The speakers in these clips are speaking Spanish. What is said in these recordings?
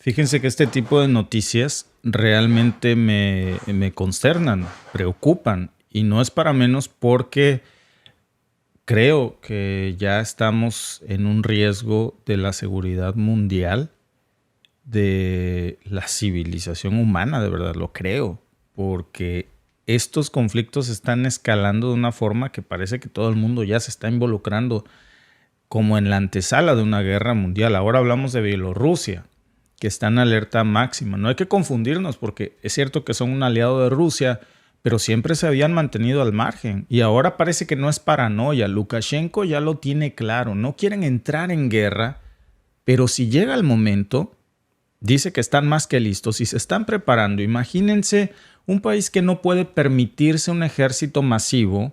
Fíjense que este tipo de noticias realmente me consternan, preocupan, y no es para menos porque creo que ya estamos en un riesgo de la seguridad mundial, de la civilización humana, de verdad lo creo, porque estos conflictos están escalando de una forma que parece que todo el mundo ya se está involucrando como en la antesala de una guerra mundial. Ahora hablamos de Bielorrusia, que está en alerta máxima. No hay que confundirnos porque es cierto que son un aliado de Rusia, pero siempre se habían mantenido al margen. Y ahora parece que no es paranoia. Lukashenko ya lo tiene claro. No quieren entrar en guerra, pero si llega el momento, dice que están más que listos y se están preparando. Imagínense un país que no puede permitirse un ejército masivo,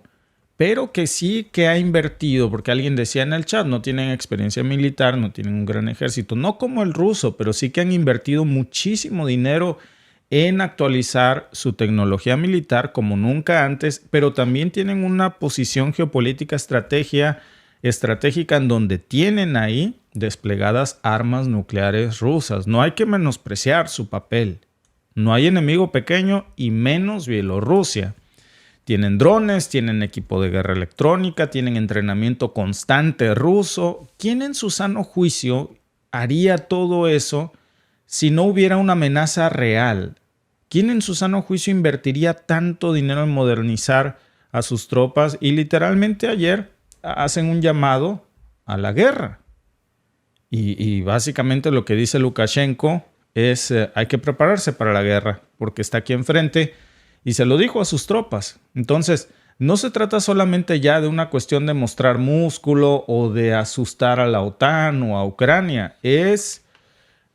pero que sí que ha invertido, porque alguien decía en el chat, no tienen experiencia militar, no tienen un gran ejército, no como el ruso, pero sí que han invertido muchísimo dinero en actualizar su tecnología militar como nunca antes, pero también tienen una posición geopolítica estratégica en donde tienen ahí desplegadas armas nucleares rusas. No hay que menospreciar su papel. No hay enemigo pequeño y menos Bielorrusia. Tienen drones, tienen equipo de guerra electrónica, tienen entrenamiento constante ruso. ¿Quién en su sano juicio haría todo eso si no hubiera una amenaza real? ¿Quién en su sano juicio invertiría tanto dinero en modernizar a sus tropas? Y literalmente ayer hacen un llamado a la guerra. Y básicamente lo que dice Lukashenko es hay que prepararse para la guerra porque está aquí enfrente. Y se lo dijo a sus tropas. Entonces, no se trata solamente ya de una cuestión de mostrar músculo o de asustar a la OTAN o a Ucrania. Es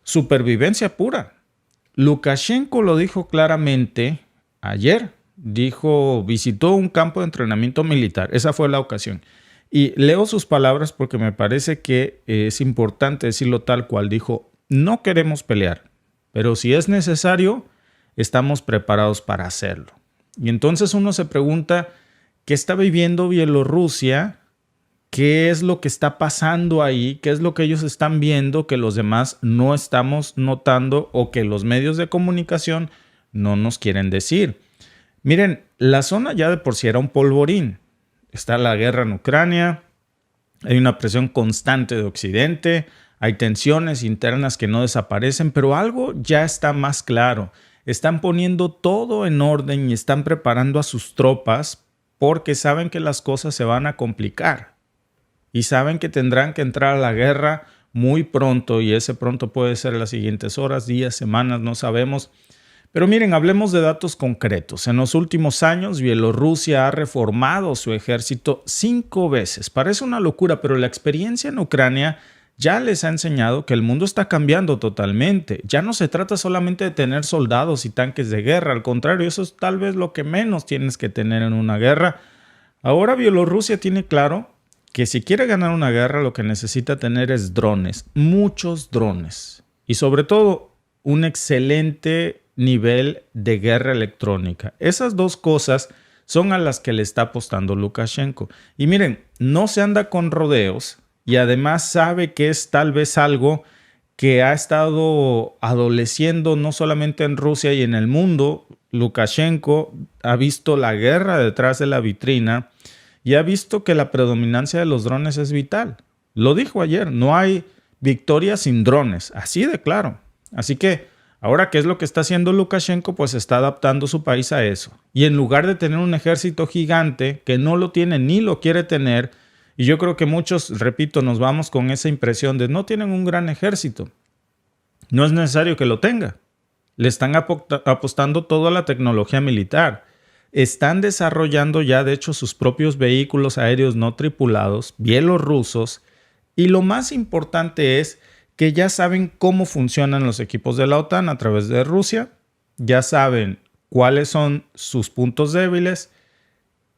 supervivencia pura. Lukashenko lo dijo claramente ayer. Visitó un campo de entrenamiento militar. Esa fue la ocasión. Y leo sus palabras porque me parece que es importante decirlo tal cual. Dijo, no queremos pelear, pero si es necesario, estamos preparados para hacerlo. Y entonces uno se pregunta, ¿qué está viviendo Bielorrusia? ¿Qué es lo que está pasando ahí? ¿Qué es lo que ellos están viendo que los demás no estamos notando o que los medios de comunicación no nos quieren decir? Miren, la zona ya de por sí era un polvorín. Está la guerra en Ucrania, hay una presión constante de Occidente, hay tensiones internas que no desaparecen, pero algo ya está más claro. Están poniendo todo en orden y están preparando a sus tropas porque saben que las cosas se van a complicar y saben que tendrán que entrar a la guerra muy pronto y ese pronto puede ser en las siguientes horas, días, semanas, no sabemos. Pero miren, hablemos de datos concretos. En los últimos años, Bielorrusia ha reformado su ejército 5 veces. Parece una locura, pero la experiencia en Ucrania ya les ha enseñado que el mundo está cambiando totalmente. Ya no se trata solamente de tener soldados y tanques de guerra. Al contrario, eso es tal vez lo que menos tienes que tener en una guerra. Ahora Bielorrusia tiene claro que si quiere ganar una guerra, lo que necesita tener es drones. Muchos drones. Y sobre todo, un excelente nivel de guerra electrónica. Esas dos cosas son a las que le está apostando Lukashenko. Y miren, no se anda con rodeos. Y además sabe que es tal vez algo que ha estado adoleciendo no solamente en Rusia y en el mundo. Lukashenko ha visto la guerra detrás de la vitrina y ha visto que la predominancia de los drones es vital. Lo dijo ayer, no hay victoria sin drones, así de claro. Así que ahora, ¿qué es lo que está haciendo Lukashenko? Pues está adaptando su país a eso. Y en lugar de tener un ejército gigante que no lo tiene ni lo quiere tener, y yo creo que muchos, repito, nos vamos con esa impresión de no tienen un gran ejército. No es necesario que lo tenga. Le están apostando todo a la tecnología militar. Están desarrollando ya, de hecho, sus propios vehículos aéreos no tripulados, bielorrusos. Y lo más importante es que ya saben cómo funcionan los equipos de la OTAN a través de Rusia. Ya saben cuáles son sus puntos débiles.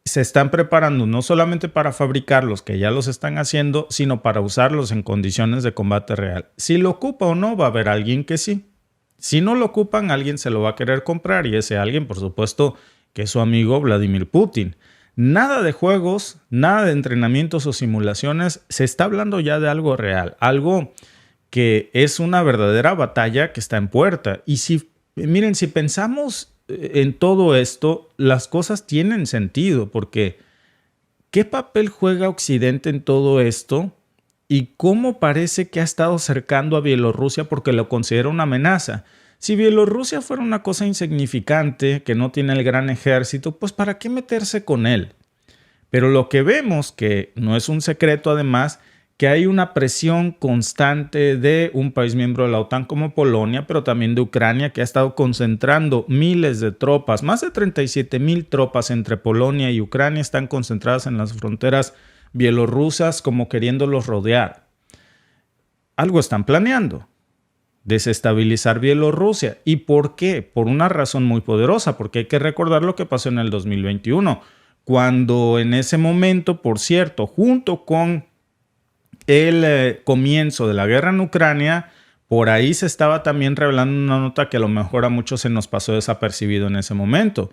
Se están preparando no solamente para fabricarlos, que ya los están haciendo, sino para usarlos en condiciones de combate real. Si lo ocupa o no, va a haber alguien que sí. Si no lo ocupan, alguien se lo va a querer comprar y ese alguien, por supuesto, que es su amigo Vladimir Putin. Nada de juegos, nada de entrenamientos o simulaciones. Se está hablando ya de algo real, algo que es una verdadera batalla que está en puerta. Y si, miren, si pensamos en todo esto, las cosas tienen sentido, porque ¿qué papel juega Occidente en todo esto? ¿Y cómo parece que ha estado acercando a Bielorrusia porque lo considera una amenaza? Si Bielorrusia fuera una cosa insignificante, que no tiene el gran ejército, pues ¿para qué meterse con él? Pero lo que vemos, que no es un secreto además, que hay una presión constante de un país miembro de la OTAN como Polonia, pero también de Ucrania, que ha estado concentrando miles de tropas, más de 37,000 tropas entre Polonia y Ucrania están concentradas en las fronteras bielorrusas como queriéndolos rodear. Algo están planeando: desestabilizar Bielorrusia. ¿Y por qué? Por una razón muy poderosa, porque hay que recordar lo que pasó en el 2021, cuando en ese momento, por cierto, junto con el comienzo de la guerra en Ucrania, por ahí se estaba también revelando una nota que a lo mejor a muchos se nos pasó desapercibido en ese momento.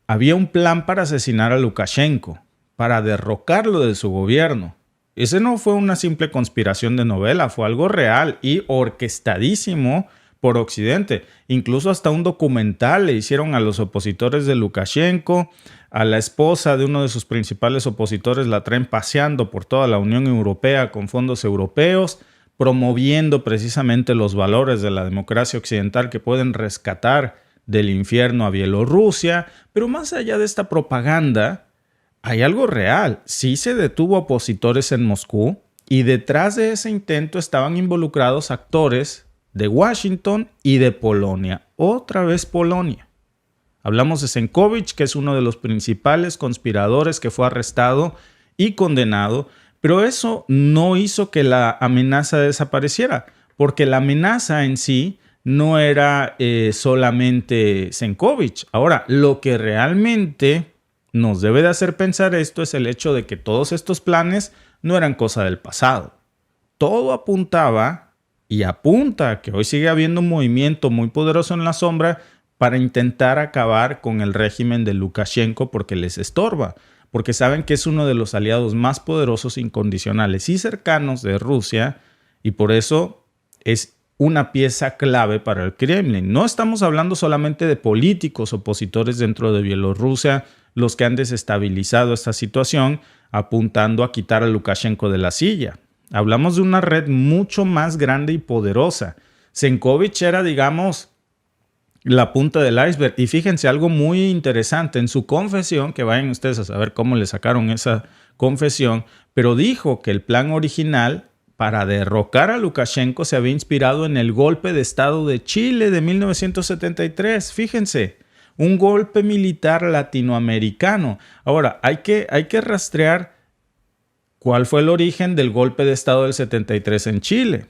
Había un plan para asesinar a Lukashenko, para derrocarlo de su gobierno. Ese no fue una simple conspiración de novela, fue algo real y orquestadísimo por Occidente. Incluso hasta un documental le hicieron a los opositores de Lukashenko. A la esposa de uno de sus principales opositores la traen paseando por toda la Unión Europea con fondos europeos, promoviendo precisamente los valores de la democracia occidental que pueden rescatar del infierno a Bielorrusia. Pero más allá de esta propaganda, hay algo real. Sí se detuvo a opositores en Moscú y detrás de ese intento estaban involucrados actores de Washington y de Polonia. Otra vez Polonia. Hablamos de Zenkovich, que es uno de los principales conspiradores que fue arrestado y condenado, pero eso no hizo que la amenaza desapareciera, porque la amenaza en sí no era solamente Zenkovich. Ahora, lo que realmente nos debe de hacer pensar esto es el hecho de que todos estos planes no eran cosa del pasado. Todo apuntaba y apunta a que hoy sigue habiendo un movimiento muy poderoso en la sombra para intentar acabar con el régimen de Lukashenko porque les estorba, porque saben que es uno de los aliados más poderosos, incondicionales y cercanos de Rusia, y por eso es una pieza clave para el Kremlin. No estamos hablando solamente de políticos opositores dentro de Bielorrusia, los que han desestabilizado esta situación, apuntando a quitar a Lukashenko de la silla. Hablamos de una red mucho más grande y poderosa. Zenkovich era, digamos, la punta del iceberg. Y fíjense algo muy interesante en su confesión, que vayan ustedes a saber cómo le sacaron esa confesión, pero dijo que el plan original para derrocar a Lukashenko se había inspirado en el golpe de Estado de Chile de 1973. Fíjense, un golpe militar latinoamericano. Ahora, hay que rastrear cuál fue el origen del golpe de Estado del 73 en Chile.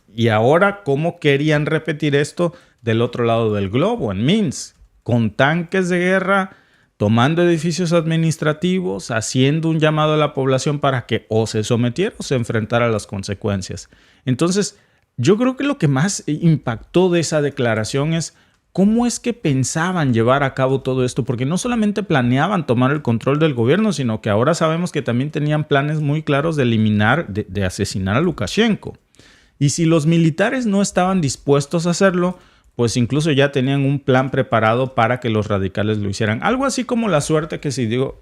Y ahora, ¿cómo querían repetir esto del otro lado del globo, en Minsk? Con tanques de guerra, tomando edificios administrativos, haciendo un llamado a la población para que o se sometiera o se enfrentara a las consecuencias. Entonces, yo creo que lo que más impactó de esa declaración es cómo es que pensaban llevar a cabo todo esto, porque no solamente planeaban tomar el control del gobierno, sino que ahora sabemos que también tenían planes muy claros de eliminar, de asesinar a Lukashenko. Y si los militares no estaban dispuestos a hacerlo, pues incluso ya tenían un plan preparado para que los radicales lo hicieran. Algo así como la suerte que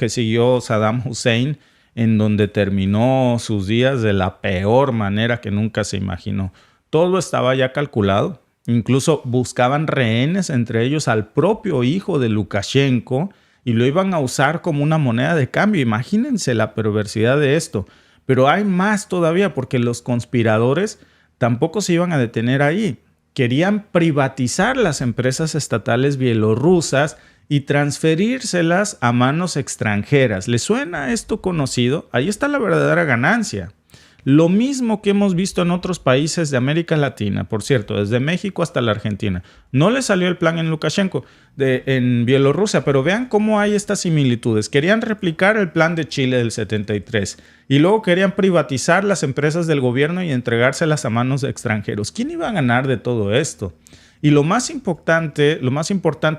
siguió Saddam Hussein, en donde terminó sus días de la peor manera que nunca se imaginó. Todo estaba ya calculado. Incluso buscaban rehenes, entre ellos al propio hijo de Lukashenko, y lo iban a usar como una moneda de cambio. Imagínense la perversidad de esto. Pero hay más todavía, porque los conspiradores tampoco se iban a detener ahí. Querían privatizar las empresas estatales bielorrusas y transferírselas a manos extranjeras. ¿Les suena esto conocido? Ahí está la verdadera ganancia. Lo mismo que hemos visto en otros países de América Latina, por cierto, desde México hasta la Argentina. No le salió el plan en Lukashenko, en Bielorrusia, pero vean cómo hay estas similitudes. Querían replicar el plan de Chile del 73 y luego querían privatizar las empresas del gobierno y entregárselas a manos de extranjeros. ¿Quién iba a ganar de todo esto? Y lo más importante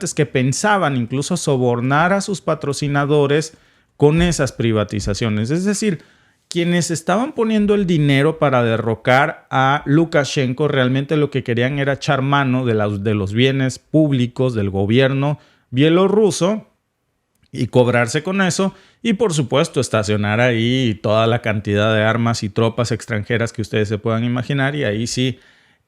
es que pensaban incluso sobornar a sus patrocinadores con esas privatizaciones. Es decir, quienes estaban poniendo el dinero para derrocar a Lukashenko realmente lo que querían era echar mano de los bienes públicos del gobierno bielorruso y cobrarse con eso y por supuesto estacionar ahí toda la cantidad de armas y tropas extranjeras que ustedes se puedan imaginar, y ahí sí,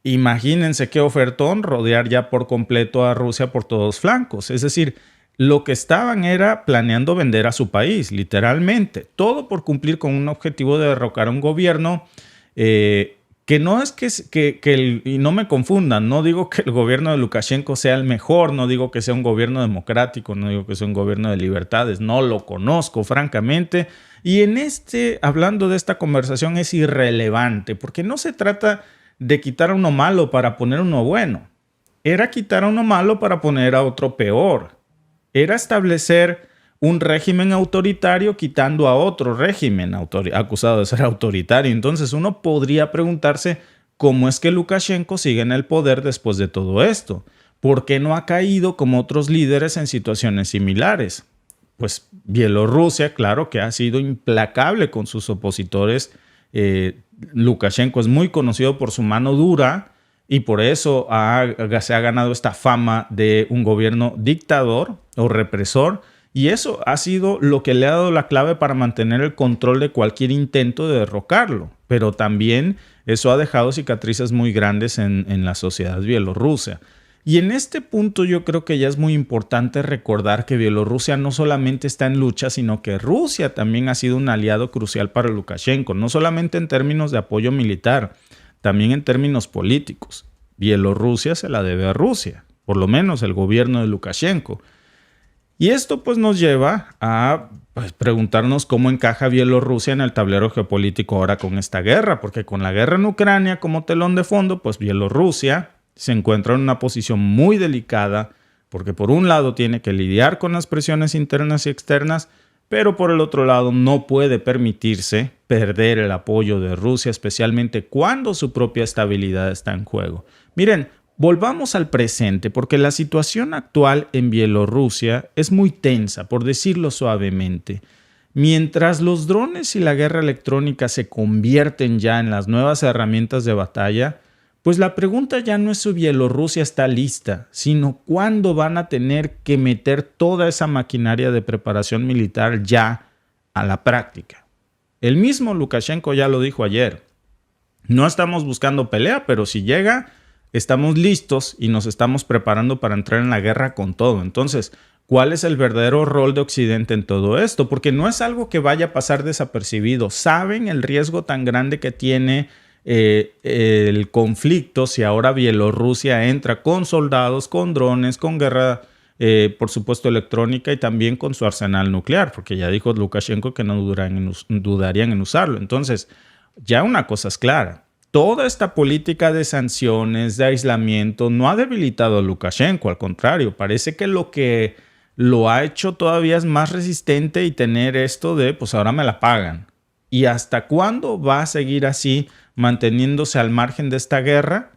imagínense qué ofertón rodear ya por completo a Rusia por todos flancos. Es decir, lo que estaban era planeando vender a su país, literalmente. Todo por cumplir con un objetivo de derrocar a un gobierno que no es y no me confundan, no digo que el gobierno de Lukashenko sea el mejor, no digo que sea un gobierno democrático, no digo que sea un gobierno de libertades, no lo conozco francamente. Y hablando de esta conversación es irrelevante, porque no se trata de quitar a uno malo para poner uno bueno. Era quitar a uno malo para poner a otro peor. Era establecer un régimen autoritario quitando a otro régimen acusado de ser autoritario. Entonces uno podría preguntarse cómo es que Lukashenko sigue en el poder después de todo esto. ¿Por qué no ha caído como otros líderes en situaciones similares? Pues Bielorrusia, claro que ha sido implacable con sus opositores. Lukashenko es muy conocido por su mano dura y por eso se ha ganado esta fama de un gobierno dictador o represor. Y eso ha sido lo que le ha dado la clave para mantener el control de cualquier intento de derrocarlo. Pero también eso ha dejado cicatrices muy grandes en la sociedad bielorrusa. Y en este punto yo creo que ya es muy importante recordar que Bielorrusia no solamente está en lucha, sino que Rusia también ha sido un aliado crucial para Lukashenko, no solamente en términos de apoyo militar, también en términos políticos. Bielorrusia se la debe a Rusia, por lo menos el gobierno de Lukashenko. Y esto pues nos lleva a preguntarnos cómo encaja Bielorrusia en el tablero geopolítico ahora con esta guerra, porque con la guerra en Ucrania como telón de fondo, pues Bielorrusia se encuentra en una posición muy delicada, porque por un lado tiene que lidiar con las presiones internas y externas, pero por el otro lado no puede permitirse perder el apoyo de Rusia, especialmente cuando su propia estabilidad está en juego. Miren, volvamos al presente, porque la situación actual en Bielorrusia es muy tensa, por decirlo suavemente. Mientras los drones y la guerra electrónica se convierten ya en las nuevas herramientas de batalla, pues la pregunta ya no es si Bielorrusia está lista, sino cuándo van a tener que meter toda esa maquinaria de preparación militar ya a la práctica. El mismo Lukashenko ya lo dijo ayer. No estamos buscando pelea, pero si llega, estamos listos y nos estamos preparando para entrar en la guerra con todo. Entonces, ¿cuál es el verdadero rol de Occidente en todo esto? Porque no es algo que vaya a pasar desapercibido. Saben el riesgo tan grande que tiene el conflicto si ahora Bielorrusia entra con soldados, con drones, con guerra, por supuesto, electrónica y también con su arsenal nuclear, porque ya dijo Lukashenko que no dudarían en usarlo. Entonces, ya una cosa es clara. Toda esta política de sanciones, de aislamiento, no ha debilitado a Lukashenko. Al contrario, parece que lo que lo ha hecho todavía es más resistente y tener esto de, pues ahora me la pagan. ¿Y hasta cuándo va a seguir así, manteniéndose al margen de esta guerra?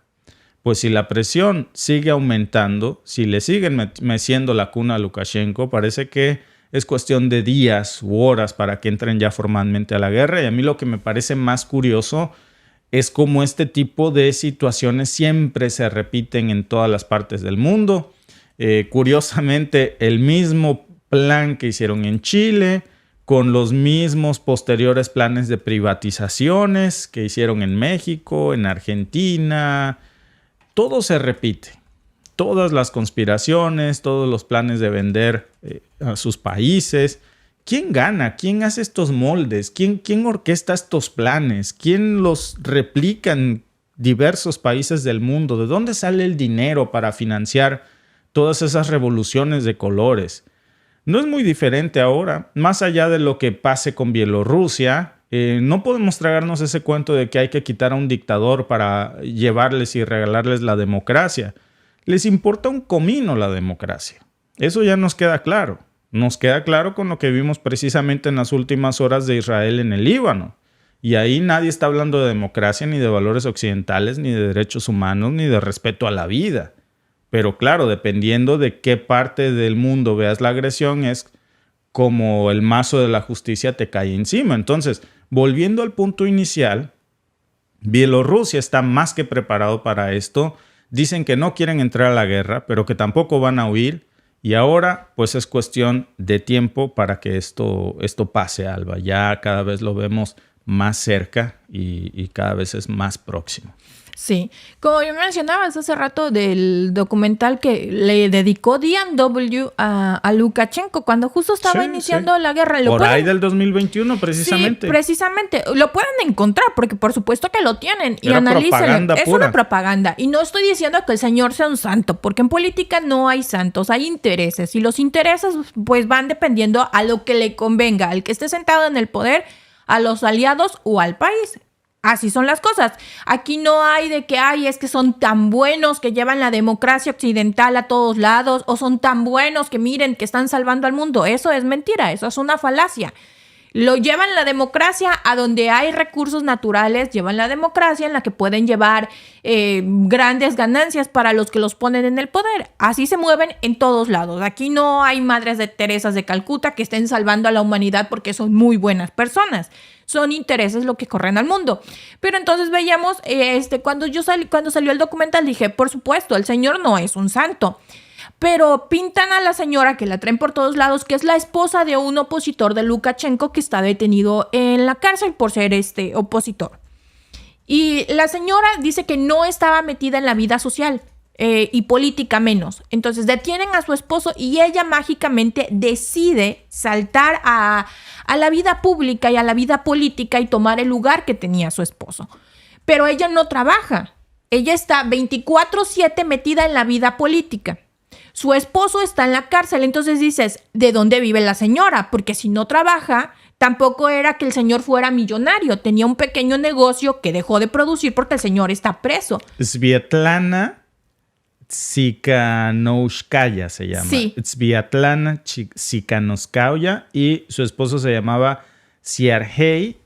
Pues si la presión sigue aumentando, si le siguen meciendo la cuna a Lukashenko, parece que es cuestión de días u horas para que entren ya formalmente a la guerra. Y a mí lo que me parece más curioso es cómo este tipo de situaciones siempre se repiten en todas las partes del mundo. Curiosamente, el mismo plan que hicieron en Chile, con los mismos posteriores planes de privatizaciones que hicieron en México, en Argentina, todo se repite. Todas las conspiraciones, todos los planes de vender a sus países. ¿Quién gana? ¿Quién hace estos moldes? ¿Quién orquesta estos planes? ¿Quién los replica en diversos países del mundo? ¿De dónde sale el dinero para financiar todas esas revoluciones de colores? No es muy diferente ahora. Más allá de lo que pase con Bielorrusia, no podemos tragarnos ese cuento de que hay que quitar a un dictador para llevarles y regalarles la democracia. Les importa un comino la democracia. Eso ya nos queda claro. Nos queda claro con lo que vimos precisamente en las últimas horas de Israel en el Líbano. Y ahí nadie está hablando de democracia, ni de valores occidentales, ni de derechos humanos, ni de respeto a la vida. Pero claro, dependiendo de qué parte del mundo veas la agresión, es como el mazo de la justicia te cae encima. Entonces, volviendo al punto inicial, Bielorrusia está más que preparado para esto. Dicen que no quieren entrar a la guerra, pero que tampoco van a huir. Y ahora, pues es cuestión de tiempo para que esto pase, Alba. Ya cada vez lo vemos más cerca y cada vez es más próximo. Sí, como yo mencionabas hace rato del documental que le dedicó DNW a Lukashenko cuando justo estaba iniciando la guerra. Por ahí del 2021, precisamente. Sí, precisamente. Lo pueden encontrar porque por supuesto que lo tienen y Era analícenlo. propaganda Es pura. una propaganda. Y no estoy diciendo que el señor sea un santo, porque en política no hay santos, hay intereses. Y los intereses pues van dependiendo a lo que le convenga, al que esté sentado en el poder, a los aliados o al país. Así son las cosas. Aquí no hay de que, es que son tan buenos que llevan la democracia occidental a todos lados, o son tan buenos que miren que están salvando al mundo. Eso es mentira, eso es una falacia. Lo llevan la democracia a donde hay recursos naturales, llevan la democracia en la que pueden llevar grandes ganancias para los que los ponen en el poder. Así se mueven en todos lados. Aquí no hay madres de Teresas de Calcuta que estén salvando a la humanidad porque son muy buenas personas. Son intereses lo que corren al mundo. Pero entonces veíamos, cuando salió el documental dije, por supuesto, el señor no es un santo. Pero pintan a la señora que la traen por todos lados, que es la esposa de un opositor de Lukashenko que está detenido en la cárcel por ser opositor. Y la señora dice que no estaba metida en la vida social y política menos. Entonces detienen a su esposo y ella mágicamente decide saltar a la vida pública y a la vida política y tomar el lugar que tenía su esposo. Pero ella no trabaja. Ella está 24/7 metida en la vida política. Su esposo está en la cárcel, entonces dices, ¿de dónde vive la señora? Porque si no trabaja, tampoco era que el señor fuera millonario. Tenía un pequeño negocio que dejó de producir porque el señor está preso. Svetlana Tsikhanouskaya se llama. Sí. Svetlana Tsikhanouskaya y su esposo se llamaba Sergei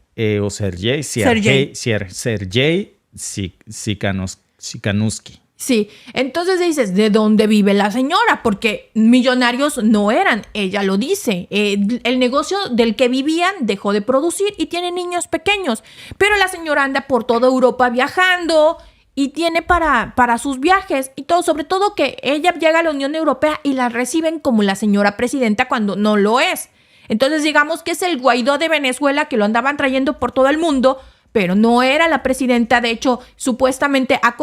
Tsikhanouski. Sí, entonces dices, ¿de dónde vive la señora? Porque millonarios no eran, ella lo dice. El negocio del que vivían dejó de producir y tiene niños pequeños. Pero la señora anda por toda Europa viajando y tiene para sus viajes y todo. Sobre todo que ella llega a la Unión Europea y la reciben como la señora presidenta cuando no lo es. Entonces digamos que es el Guaidó de Venezuela que lo andaban trayendo por todo el mundo, pero no era la presidenta. De hecho, supuestamente ha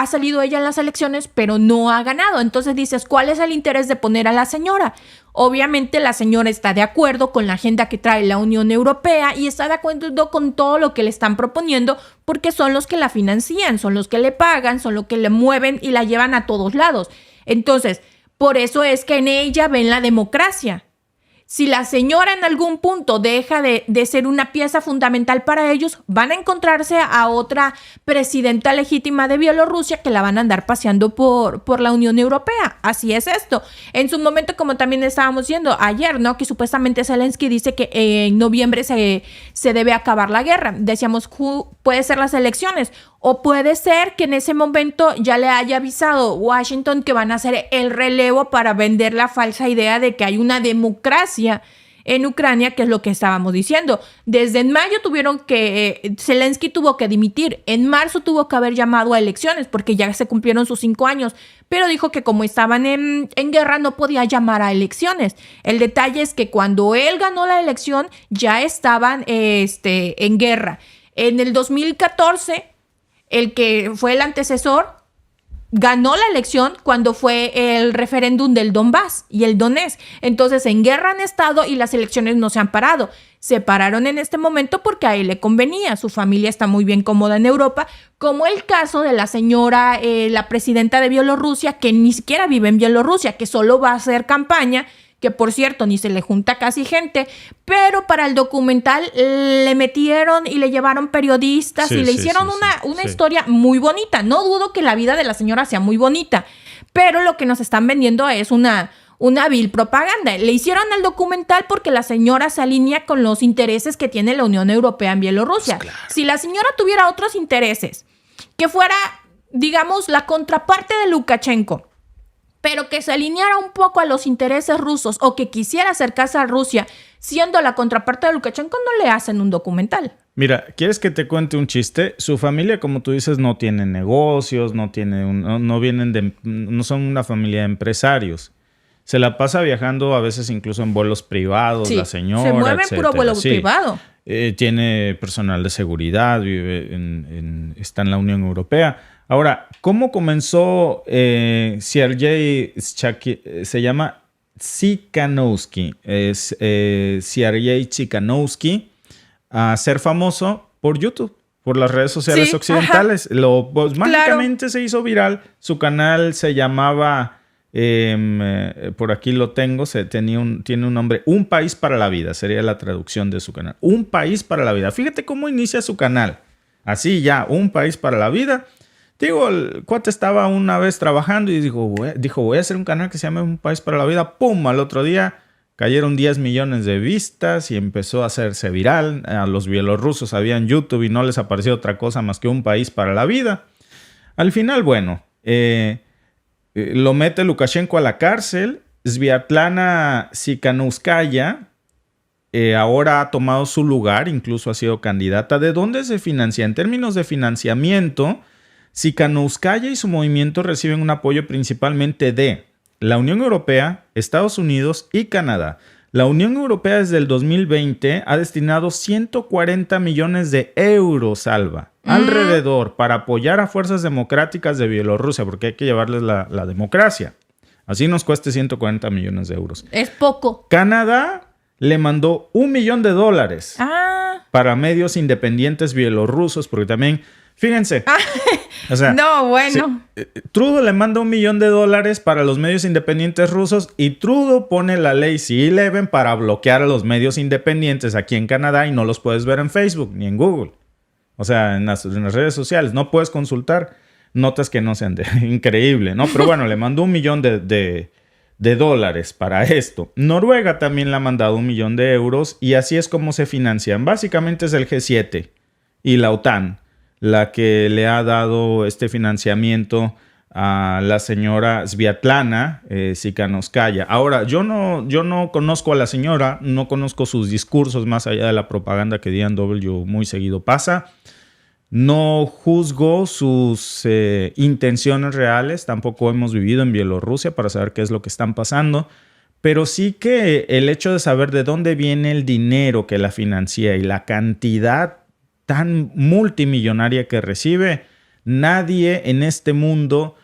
salido ella en las elecciones, pero no ha ganado. Entonces dices, ¿cuál es el interés de poner a la señora? Obviamente la señora está de acuerdo con la agenda que trae la Unión Europea y está de acuerdo con todo lo que le están proponiendo porque son los que la financian, son los que le pagan, son los que le mueven y la llevan a todos lados. Entonces, por eso es que en ella ven la democracia. Si la señora en algún punto deja de ser una pieza fundamental para ellos, van a encontrarse a otra presidenta legítima de Bielorrusia que la van a andar paseando por la Unión Europea. Así es esto. En su momento, como también estábamos viendo ayer, ¿no? Que supuestamente Zelensky dice que en noviembre se debe acabar la guerra. Decíamos, puede ser las elecciones. O puede ser que en ese momento ya le haya avisado Washington que van a hacer el relevo para vender la falsa idea de que hay una democracia en Ucrania, que es lo que estábamos diciendo. Desde en mayo Zelensky tuvo que dimitir. En marzo tuvo que haber llamado a elecciones porque ya se cumplieron sus 5 años. Pero dijo que como estaban en guerra no podía llamar a elecciones. El detalle es que cuando él ganó la elección ya estaban en guerra. En el 2014... el que fue el antecesor ganó la elección cuando fue el referéndum del Donbass y el Donetsk. Entonces en guerra han estado y las elecciones no se han parado. Se pararon en este momento porque a él le convenía. Su familia está muy bien cómoda en Europa, como el caso de la señora, la presidenta de Bielorrusia, que ni siquiera vive en Bielorrusia, que solo va a hacer campaña, que por cierto ni se le junta casi gente, pero para el documental le metieron y le llevaron periodistas y le hicieron una historia muy bonita. No dudo que la vida de la señora sea muy bonita, pero lo que nos están vendiendo es una vil propaganda. Le hicieron el documental porque la señora se alinea con los intereses que tiene la Unión Europea en Bielorrusia. Pues claro. Si la señora tuviera otros intereses, que fuera, digamos, la contraparte de Lukashenko, pero que se alineara un poco a los intereses rusos o que quisiera acercarse a Rusia, siendo la contraparte de Lukashenko, no le hacen un documental. Mira, ¿quieres que te cuente un chiste? Su familia, como tú dices, no tiene negocios, no vienen no son una familia de empresarios. Se la pasa viajando a veces incluso en vuelos privados, Sí, la señora, se mueve en etcétera. puro vuelo Sí. privado. Tiene personal de seguridad, está en la Unión Europea. Ahora, ¿cómo comenzó Sergei se llama Tsikhanouski? Sergei Tsikhanouski a ser famoso por YouTube, por las redes sociales Sí, occidentales. Pues, mágicamente se hizo viral. Su canal se llamaba... por aquí lo tengo, tiene un nombre, Un País para la Vida, sería la traducción de su canal. Un País para la Vida. Fíjate cómo inicia su canal. Así ya, Un País para la Vida. Digo, el cuate estaba una vez trabajando y dijo, voy a hacer un canal que se llame Un País para la Vida. ¡Pum! Al otro día cayeron 10 millones de vistas y empezó a hacerse viral. A los bielorrusos habían YouTube y no les apareció otra cosa más que Un País para la Vida. Al final, bueno, lo mete Lukashenko a la cárcel. Sviatlana Tsikhanouskaya ahora ha tomado su lugar, incluso ha sido candidata. ¿De dónde se financia? En términos de financiamiento, Tsikhanouskaya y su movimiento reciben un apoyo principalmente de la Unión Europea, Estados Unidos y Canadá. La Unión Europea desde el 2020 ha destinado 140 millones de euros, Alba, alrededor para apoyar a fuerzas democráticas de Bielorrusia, porque hay que llevarles la democracia. Así nos cueste 140 millones de euros. Es poco. Canadá le mandó $1 millón Ah. para medios independientes bielorrusos, porque también, fíjense, o sea, No, bueno. Trudeau le manda $1 millón para los medios independientes rusos y Trudeau pone la ley C-11 para bloquear a los medios independientes aquí en Canadá y no los puedes ver en Facebook ni en Google. O sea, en las redes sociales no puedes consultar notas que no sean increíble, ¿no? Pero bueno, le mandó $1 millón para esto. Noruega también le ha mandado €1 millón y así es como se financian. Básicamente es el G7 y la OTAN la que le ha dado este financiamiento a la señora Sviatlana Tsikhanouskaya. Ahora, yo no conozco a la señora, no conozco sus discursos más allá de la propaganda que DW muy seguido pasa. No juzgo sus intenciones reales, tampoco hemos vivido en Bielorrusia para saber qué es lo que están pasando, pero sí que el hecho de saber de dónde viene el dinero que la financia y la cantidad tan multimillonaria que recibe, nadie en este mundo...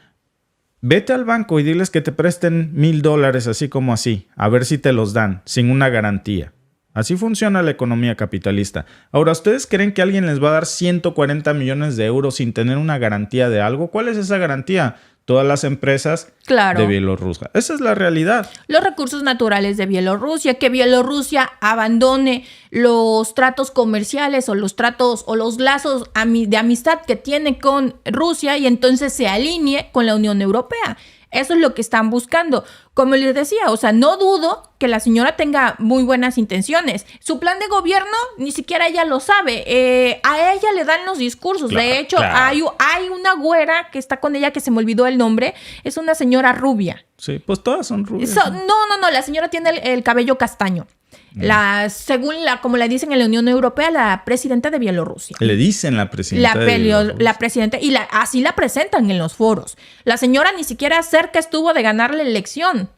Vete al banco y diles que te presten $1,000 así como así, a ver si te los dan, sin una garantía. Así funciona la economía capitalista. Ahora, ¿ustedes creen que alguien les va a dar 140 millones de euros sin tener una garantía de algo? ¿Cuál es esa garantía? Todas las empresas de Bielorrusia. Esa es la realidad. Los recursos naturales de Bielorrusia, que Bielorrusia abandone los tratos comerciales o los tratos o los lazos de amistad que tiene con Rusia y entonces se alinee con la Unión Europea. Eso es lo que están buscando. Como les decía, o sea, no dudo que la señora tenga muy buenas intenciones. Su plan de gobierno ni siquiera ella lo sabe. A ella le dan los discursos. Claro, de hecho, claro. hay una güera que está con ella que se me olvidó el nombre. Es una señora rubia. Sí, pues todas son rubias. No. La señora tiene el cabello castaño. Como le dicen en la Unión Europea, la presidenta de Bielorrusia. Le dicen la presidenta La presidenta, y así la presentan en los foros. La señora ni siquiera cerca estuvo de ganar la elección,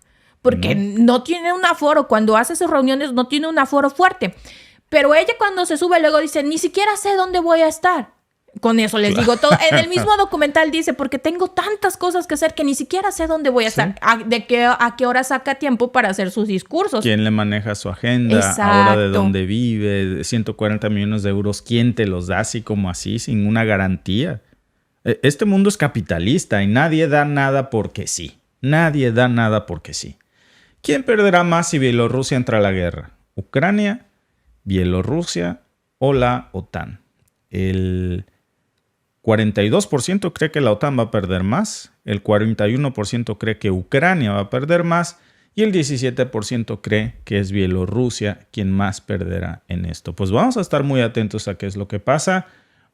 porque no tiene un aforo. Cuando hace sus reuniones no tiene un aforo fuerte. Pero ella cuando se sube luego dice, ni siquiera sé dónde voy a estar. Con eso les digo todo. En el mismo documental dice, porque tengo tantas cosas que hacer que ni siquiera sé dónde voy a estar. ¿A qué hora saca tiempo para hacer sus discursos? ¿Quién le maneja su agenda? Exacto. Ahora de dónde vive, 140 millones de euros. ¿Quién te los da así como así, sin una garantía? Este mundo es capitalista y nadie da nada porque sí. Nadie da nada porque sí. ¿Quién perderá más si Bielorrusia entra a la guerra? ¿Ucrania, Bielorrusia o la OTAN? El 42% cree que la OTAN va a perder más, el 41% cree que Ucrania va a perder más y el 17% cree que es Bielorrusia quien más perderá en esto. Pues vamos a estar muy atentos a qué es lo que pasa.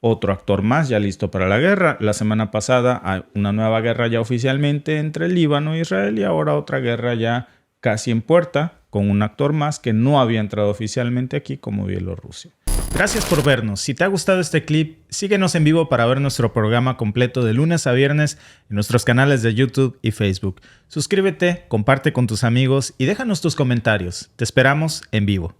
otro actor más ya listo para la guerra. La semana pasada hay una nueva guerra ya oficialmente entre el Líbano e Israel y ahora otra guerra ya casi en puerta con un actor más que no había entrado oficialmente aquí como Bielorrusia. Gracias por vernos. Si te ha gustado este clip, síguenos en vivo para ver nuestro programa completo de lunes a viernes en nuestros canales de YouTube y Facebook. Suscríbete, comparte con tus amigos y déjanos tus comentarios. Te esperamos en vivo.